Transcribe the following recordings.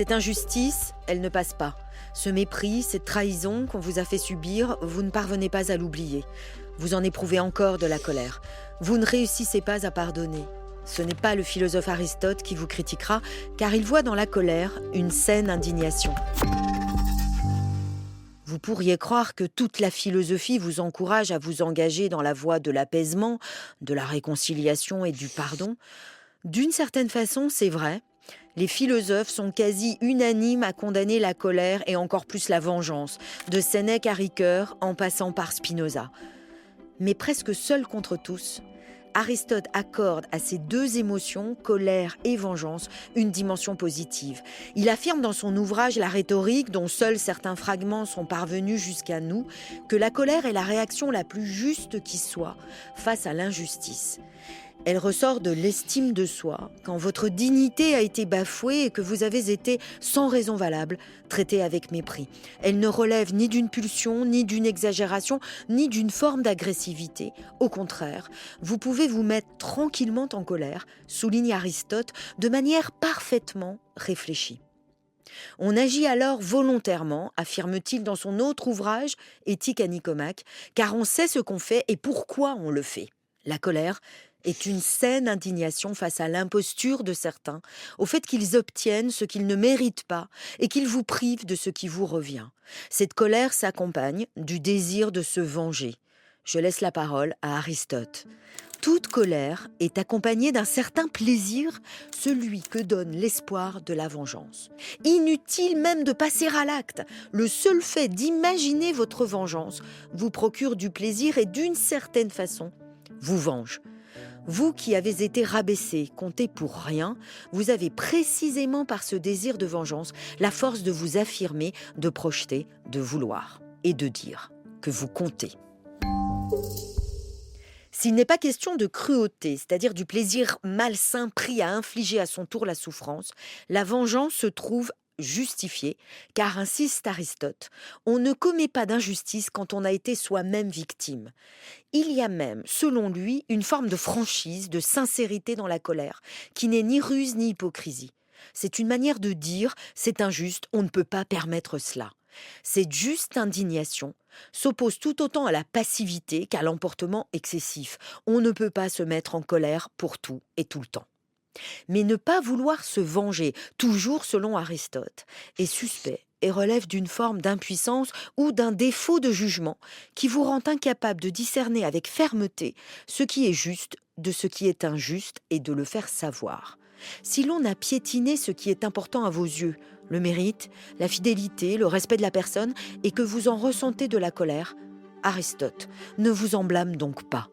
Cette injustice, elle ne passe pas. Ce mépris, cette trahison qu'on vous a fait subir, vous ne parvenez pas à l'oublier. Vous en éprouvez encore de la colère. Vous ne réussissez pas à pardonner. Ce n'est pas le philosophe Aristote qui vous critiquera, car il voit dans la colère une saine indignation. Vous pourriez croire que toute la philosophie vous encourage à vous engager dans la voie de l'apaisement, de la réconciliation et du pardon. D'une certaine façon, c'est vrai. Les philosophes sont quasi unanimes à condamner la colère et encore plus la vengeance, de Sénèque à Ricoeur en passant par Spinoza. Mais presque seul contre tous, Aristote accorde à ces deux émotions, colère et vengeance, une dimension positive. Il affirme dans son ouvrage La rhétorique, dont seuls certains fragments sont parvenus jusqu'à nous, que la colère est la réaction la plus juste qui soit face à l'injustice. Elle ressort de l'estime de soi, quand votre dignité a été bafouée et que vous avez été, sans raison valable, traité avec mépris. Elle ne relève ni d'une pulsion, ni d'une exagération, ni d'une forme d'agressivité. Au contraire, vous pouvez vous mettre tranquillement en colère, souligne Aristote, de manière parfaitement réfléchie. On agit alors volontairement, affirme-t-il dans son autre ouvrage, Éthique à Nicomaque, car on sait ce qu'on fait et pourquoi on le fait. La colère est une saine indignation face à l'imposture de certains, au fait qu'ils obtiennent ce qu'ils ne méritent pas et qu'ils vous privent de ce qui vous revient. Cette colère s'accompagne du désir de se venger. Je laisse la parole à Aristote. Toute colère est accompagnée d'un certain plaisir, celui que donne l'espoir de la vengeance. Inutile même de passer à l'acte. Le seul fait d'imaginer votre vengeance vous procure du plaisir et d'une certaine façon, vous venge. Vous qui avez été rabaissé, compté pour rien, vous avez précisément par ce désir de vengeance la force de vous affirmer, de projeter, de vouloir et de dire que vous comptez. S'il n'est pas question de cruauté, c'est-à-dire du plaisir malsain pris à infliger à son tour la souffrance, la vengeance se trouve justifiée, car insiste Aristote, on ne commet pas d'injustice quand on a été soi-même victime. Il y a même, selon lui, une forme de franchise, de sincérité dans la colère, qui n'est ni ruse ni hypocrisie. C'est une manière de dire « c'est injuste, on ne peut pas permettre cela ». Cette juste indignation s'oppose tout autant à la passivité qu'à l'emportement excessif. On ne peut pas se mettre en colère pour tout et tout le temps. Mais ne pas vouloir se venger, toujours selon Aristote, est suspect et relève d'une forme d'impuissance ou d'un défaut de jugement qui vous rend incapable de discerner avec fermeté ce qui est juste de ce qui est injuste et de le faire savoir. Si l'on a piétiné ce qui est important à vos yeux, le mérite, la fidélité, le respect de la personne, et que vous en ressentez de la colère, Aristote ne vous en blâme donc pas.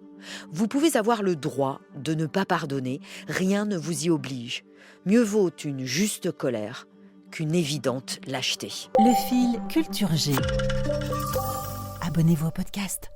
Vous pouvez avoir le droit de ne pas pardonner, rien ne vous y oblige. Mieux vaut une juste colère qu'une évidente lâcheté. Le fil Culture G. Abonnez-vous au podcast.